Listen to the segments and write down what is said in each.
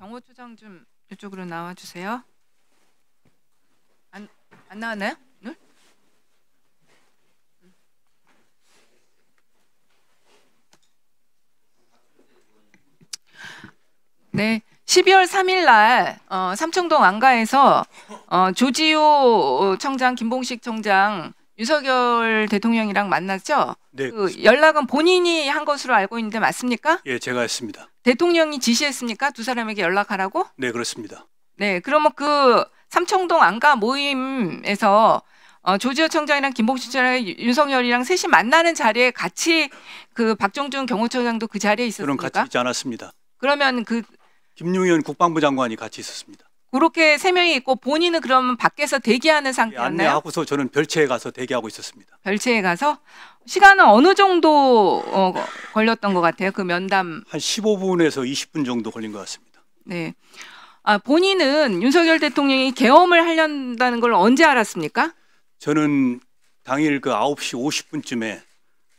경호처장 좀 이쪽으로 나와 주세요. 안 나왔나요? 네? 네. 12월 3일 날 삼청동 안가에서 조지호 청장, 김봉식 청장, 윤석열 대통령이랑 만났죠? 네. 그 연락은 본인이 한 것으로 알고 있는데 맞습니까? 예, 제가 했습니다. 대통령이 지시했습니까? 두 사람에게 연락하라고? 네, 그렇습니다. 네. 그러면 그 삼청동 안가 모임에서 조지호 청장이랑 김봉식 청장, 윤석열이랑 셋이 만나는 자리에 같이 그 박정준 경호처장도 그 자리에 저는 있었습니까? 같이 있지 않았습니다. 그러면 그 김용현 국방부 장관이 같이 있었습니다. 그렇게 세 명이 있고 본인은 그러면 밖에서 대기하는 예, 상태였나요? 안내하고서 저는 별채에 가서 대기하고 있었습니다. 별채에 가서 시간은 어느 정도 걸렸던 것 같아요? 그 면담. 한 15분에서 20분 정도 걸린 것 같습니다. 네. 본인은 윤석열 대통령이 계엄을 하려는 걸 언제 알았습니까? 저는 당일 그 9시 50분쯤에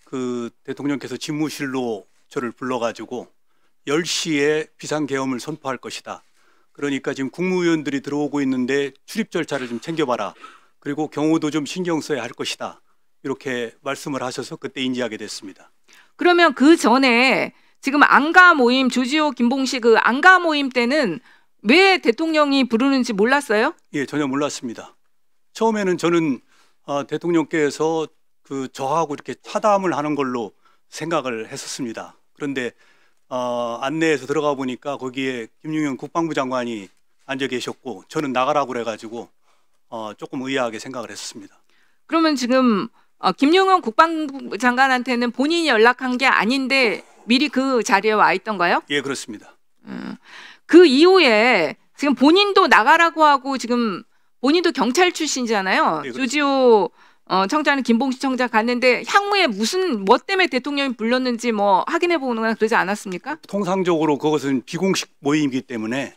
그 대통령께서 집무실로 저를 불러가지고 10시에 비상계엄을 선포할 것이다. 그러니까 지금 국무위원들이 들어오고 있는데 출입 절차를 좀 챙겨봐라. 그리고 경호도 좀 신경 써야 할 것이다. 이렇게 말씀을 하셔서 그때 인지하게 됐습니다. 그러면 그 전에 지금 안가 모임, 조지호, 김봉식 그 안가 모임 때는 왜 대통령이 부르는지 몰랐어요? 예, 전혀 몰랐습니다. 처음에는 저는 대통령께서 그 저하고 이렇게 차담을 하는 걸로 생각을 했었습니다. 그런데 안내에서 들어가 보니까 거기에 김용현 국방부 장관이 앉아 계셨고 저는 나가라고 그래가지고 조금 의아하게 생각을 했었습니다. 그러면 지금 김용현 국방부 장관한테는 본인이 연락한 게 아닌데 미리 그 자리에 와 있던가요? 예, 그렇습니다. 그 이후에 지금 본인도 나가라고 하고 지금 본인도 경찰 출신이잖아요. 예, 조지호 청장은 김봉식 청장 갔는데 향후에 뭐 때문에 대통령이 불렀는지 뭐 확인해 보거나 그러지 않았습니까? 통상적으로 그것은 비공식 모임이기 때문에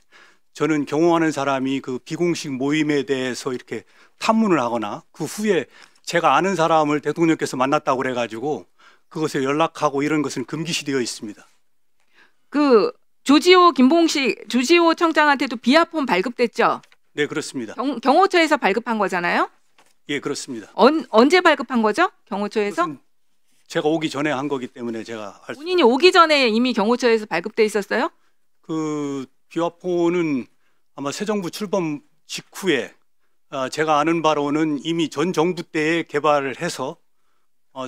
저는 경호하는 사람이 그 비공식 모임에 대해서 이렇게 탐문을 하거나 그 후에 제가 아는 사람을 대통령께서 만났다고 그래가지고 그것에 연락하고 이런 것은 금기시되어 있습니다. 그 조지호 청장한테도 비아폰 발급됐죠? 네, 그렇습니다. 경호처에서 발급한 거잖아요? 예, 그렇습니다. 언제 발급한 거죠? 경호처에서? 제가 오기 전에 한 거기 때문에 제가 본인이 오기 전에 이미 경호처에서 발급돼 있었어요? 그 비아폰은 아마 새 정부 출범 직후에 제가 아는 바로는 이미 전 정부 때에 개발을 해서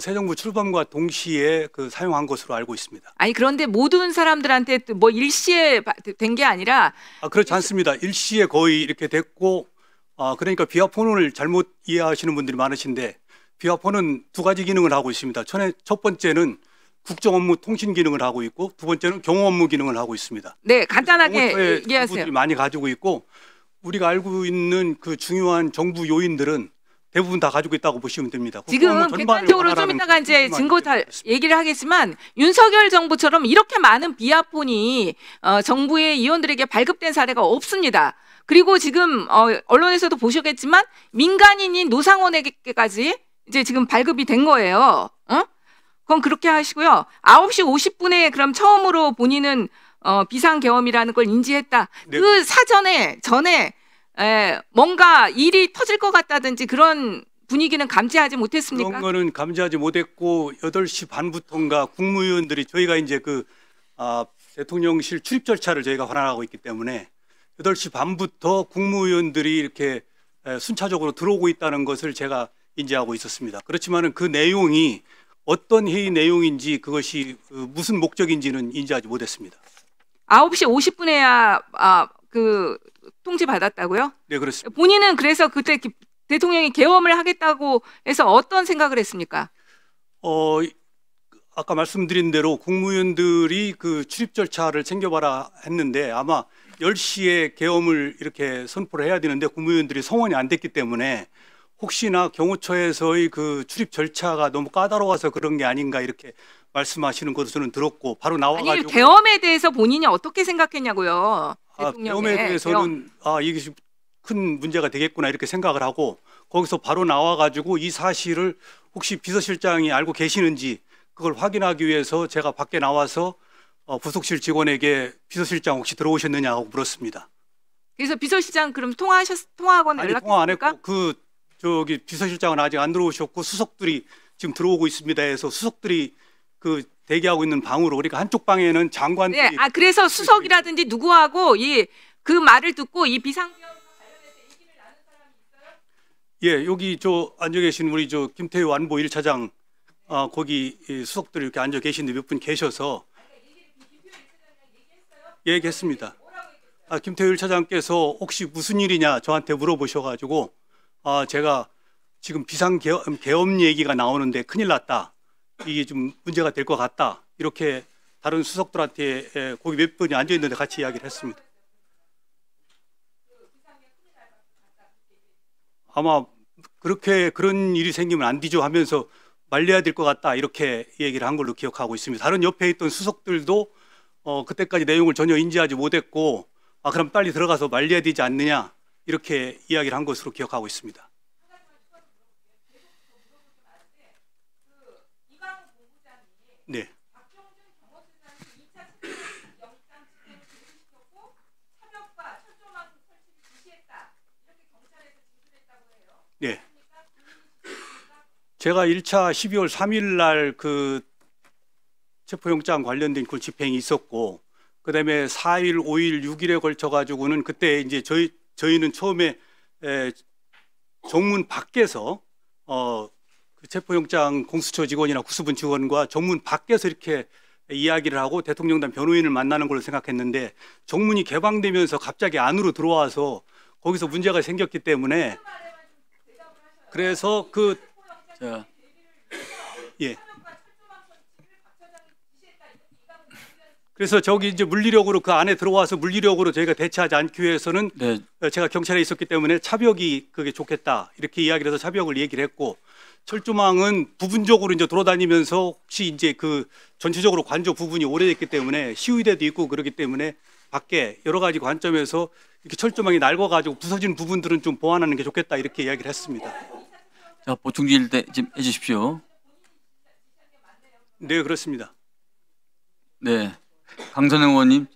새 정부 출범과 동시에 그 사용한 것으로 알고 있습니다. 아니 그런데 모든 사람들한테 뭐 일시에 된 게 아니라 그렇지 않습니다. 일시에 거의 이렇게 됐고 그러니까 비아폰을 잘못 이해하시는 분들이 많으신데 비아폰은 두 가지 기능을 하고 있습니다. 첫 번째는 국정 업무 통신 기능을 하고 있고 두 번째는 경호 업무 기능을 하고 있습니다. 네, 간단하게 얘기하세요. 많이 가지고 있고 우리가 알고 있는 그 중요한 정부 요인들은 대부분 다 가지고 있다고 보시면 됩니다. 지금 객관적으로 좀 이따가 이제 증거 다 얘기를 하겠지만 윤석열 정부처럼 이렇게 많은 비아폰이 정부의 의원들에게 발급된 사례가 없습니다. 그리고 지금 언론에서도 보셨겠지만 민간인인 노상원에게까지 이제 지금 발급이 된 거예요. 그건 그렇게 하시고요. 9시 50분에 그럼 처음으로 본인은 비상계엄이라는 걸 인지했다. 네. 그 전에 뭔가 일이 터질 것 같다든지 그런 분위기는 감지하지 못했습니까? 그런 거는 감지하지 못했고 8시 반부터인가 국무위원들이 저희가 이제 그 대통령실 출입 절차를 저희가 관할하고 있기 때문에 8시 반부터 국무위원들이 이렇게 순차적으로 들어오고 있다는 것을 제가 인지하고 있었습니다. 그렇지만은 그 내용이 어떤 회의 내용인지 그것이 무슨 목적인지는 인지하지 못했습니다. 9시 50분에야 그 통지 받았다고요? 네, 그렇습니다. 본인은 그래서 그때 대통령이 계엄을 하겠다고 해서 어떤 생각을 했습니까? 아까 말씀드린 대로 국무위원들이 그 출입 절차를 챙겨봐라 했는데 아마 10시에 계엄을 이렇게 선포를 해야 되는데 국무위원들이 성원이 안 됐기 때문에 혹시나 경호처에서의 그 출입 절차가 너무 까다로워서 그런 게 아닌가 이렇게 말씀하시는 것을 저는 들었고 바로 나와가지고 아니 계엄에 대해서 본인이 어떻게 생각했냐고요? 계엄에 대해서는 이게 큰 문제가 되겠구나 이렇게 생각을 하고 거기서 바로 나와가지고 이 사실을 혹시 비서실장이 알고 계시는지 그걸 확인하기 위해서 제가 밖에 나와서 부속실 직원에게 비서실장 혹시 들어오셨느냐고 물었습니다. 그래서 비서실장 그럼 통화하거나 아니 통화 안 연락했습니까? 했고 저기 비서실장은 아직 안 들어오셨고 수석들이 지금 들어오고 있습니다 해서 수석들이 그 대기하고 있는 방으로, 그러니까 한쪽 방에는 장관들이 네, 그래서 수석이라든지 누구하고 그 말을 듣고 이 비상비원 관련해서 얘기를 나눈 사람이 있어요? 예, 여기 앉아 계신 우리 김태우 안보 1차장 거기 수석들이 이렇게 앉아 계신데 몇 분 계셔서 얘기했습니다. 김태우 1차장께서 혹시 무슨 일이냐 저한테 물어보셔가지고 제가 지금 비상계엄 얘기가 나오는데 큰일 났다. 이게 좀 문제가 될 것 같다. 이렇게 다른 수석들한테 거기 몇 분이 앉아 있는데 같이 이야기를 했습니다. 아마 그런 일이 생기면 안 되죠 하면서 말려야 될 것 같다 이렇게 얘기를 한 걸로 기억하고 있습니다. 다른 옆에 있던 수석들도 그때까지 내용을 전혀 인지하지 못했고 그럼 빨리 들어가서 말려야 되지 않느냐 이렇게 이야기를 한 것으로 기억하고 있습니다. 네. 네. 제가 1차 12월 3일 날 그 체포영장 관련된 그 집행이 있었고, 그다음에 4일, 5일, 6일에 걸쳐 가지고는 그때 이제 저희는 처음에 정문 밖에서 그 체포영장 공수처 직원이나 구수분 직원과 정문 밖에서 이렇게 이야기를 하고 대통령단 변호인을 만나는 걸로 생각했는데 정문이 개방되면서 갑자기 안으로 들어와서 거기서 문제가 생겼기 때문에 그래서 예. 그래서 저기 이제 물리력으로 그 안에 들어와서 물리력으로 저희가 대처하지 않기 위해서는 네. 제가 경찰에 있었기 때문에 차벽이 그게 좋겠다 이렇게 이야기를 해서 차벽을 얘기를 했고, 철조망은 부분적으로 이제 돌아다니면서 혹시 이제 그 전체적으로 관저 부분이 오래됐기 때문에 시위대도 있고 그렇기 때문에 밖에 여러 가지 관점에서 이렇게 철조망이 낡아가지고 부서진 부분들은 좀 보완하는 게 좋겠다 이렇게 이야기를 했습니다. 자, 보충 질의 좀 해주십시오. 네, 그렇습니다. 네, 강선영 의원님